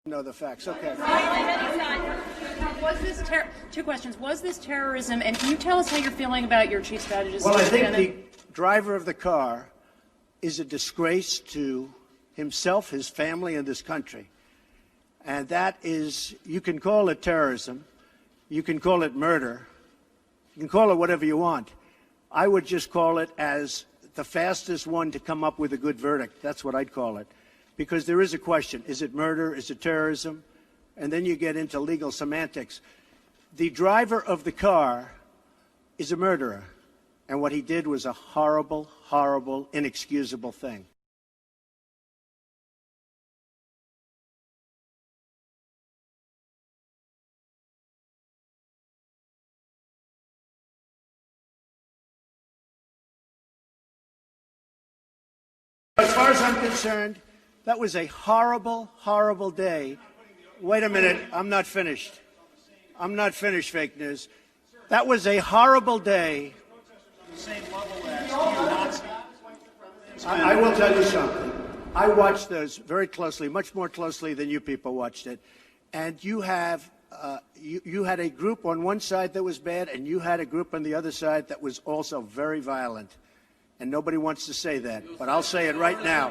know the facts. Okay. Was this two questions? Was this terrorism? And can you tell us how you're feeling about your chief strategist? Well, I think the driver of the car is a disgrace to himself, his family, and this country. And that is, you can call it terrorism, you can call it murder, you can call it whatever you want. I would just call it as the fastest one to come up with a good verdict. That's what I'd call it. Because there is a question. Is it murder? Is it terrorism? And then you get into legal semantics. The driver of the car is a murderer. And what he did was a horrible, horrible, inexcusable thing. As far as I'm concerned, that was a horrible, horrible day. Wait a minute. I'm not finished. I'm not finished, fake news. That was a horrible day. I will tell you something. I watched those very closely, much more closely than you people watched it. And you have you had a group on one side that was bad, and you had a group on the other side that was also very violent. And nobody wants to say that, but I'll say it right now.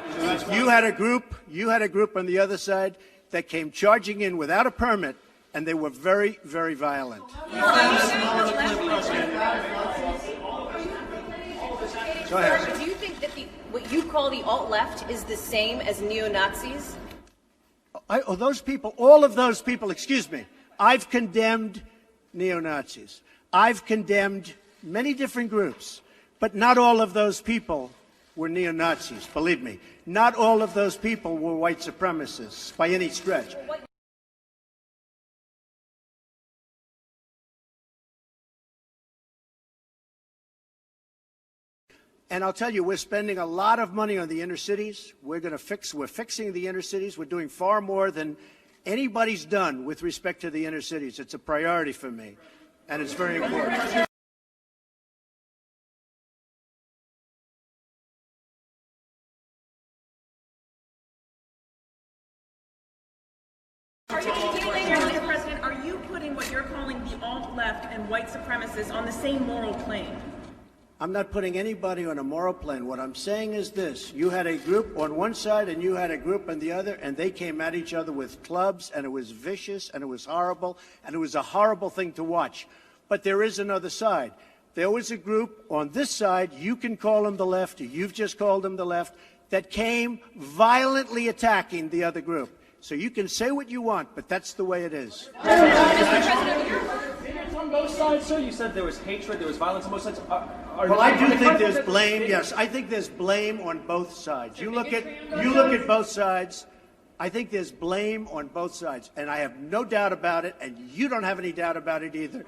You had a group on the other side that came charging in without a permit, and they were very, very violent. Go ahead. Do you think that what you call the alt-left is the same as neo-Nazis? Those people, all of those people, excuse me, I've condemned neo-Nazis. I've condemned many different groups. But not all of those people were neo-Nazis, believe me. Not all of those people were white supremacists by any stretch. And I'll tell you, we're spending a lot of money on the inner cities. We're fixing the inner cities. We're doing far more than anybody's done with respect to the inner cities. It's a priority for me, and it's very important. Mr. President, are you putting what you're calling the alt-left and white supremacists on the same moral plane? I'm not putting anybody on a moral plane. What I'm saying is this. You had a group on one side and you had a group on the other, and they came at each other with clubs, and it was vicious, and it was horrible, and it was a horrible thing to watch. But there is another side. There was a group on this side, you can call them the left, or you've just called them the left, that came violently attacking the other group. So you can say what you want, but that's the way it is. On both sides, sir? You said there was hatred, there was violence on both sides. Well, I do think there's blame. Yes, I think there's blame on both sides. You look at both sides. I think there's blame on both sides, and I have no doubt about it, and you don't have any doubt about it either.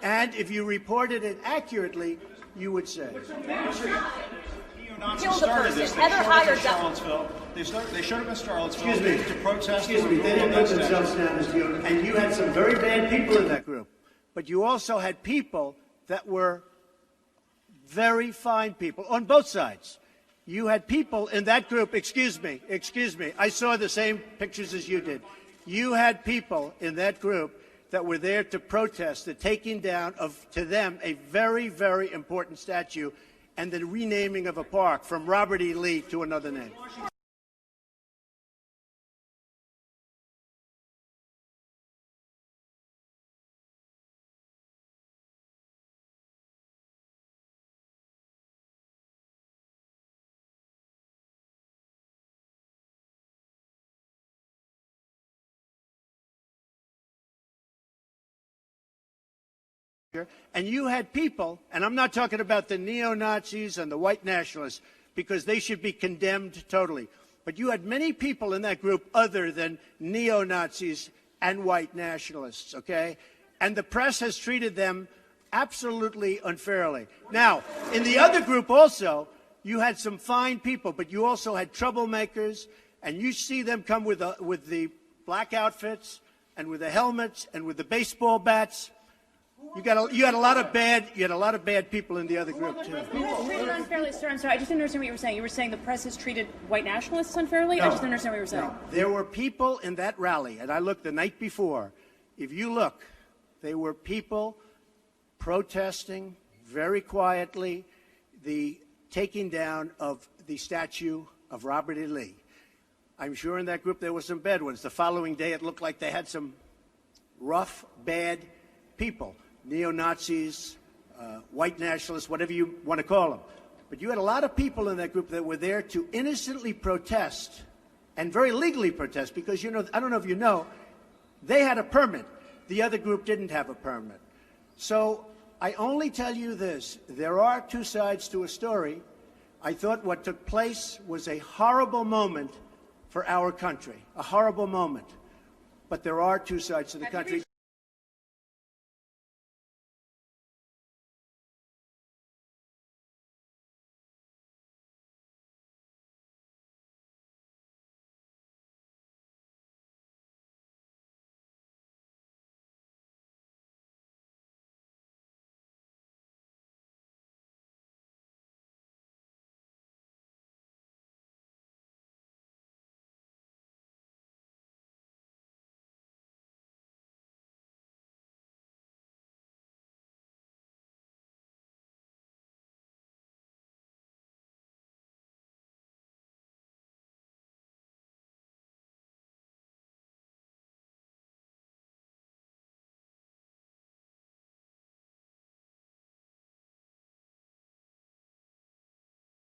And if you reported it accurately, you would say. Kill the person. Heather hired Charlottesville. They showed up in Charlottesville to protest. Excuse me. They didn't put themselves down as you. And you had some very bad people in that group. But you also had people that were very fine people on both sides. You had people in that group. Excuse me. I saw the same pictures as you did. You had people in that group that were there to protest the taking down of, to them, a very, very important statue and the renaming of a park from Robert E. Lee to another name. And you had people, and I'm not talking about the neo-Nazis and the white nationalists, because they should be condemned totally. But you had many people in that group other than neo-Nazis and white nationalists, okay? And the press has treated them absolutely unfairly. Now, in the other group also, you had some fine people, but you also had troublemakers, and you see them come with the black outfits and with the helmets and with the baseball bats. You had a lot of bad people in the other group too. Who was treated unfairly, sir? I'm sorry, I just didn't understand what you were saying. You were saying the press has treated white nationalists unfairly? I just didn't understand what you were saying. There were people in that rally, and I looked the night before. If you look, there were people protesting very quietly the taking down of the statue of Robert E. Lee. I'm sure in that group there were some bad ones. The following day it looked like they had some rough, bad people, neo-Nazis, white nationalists, whatever you want to call them. But you had a lot of people in that group that were there to innocently protest and very legally protest because, you know, I don't know if you know, they had a permit. The other group didn't have a permit. So I only tell you this. There are two sides to a story. I thought what took place was a horrible moment for our country, a horrible moment. But there are two sides to the country.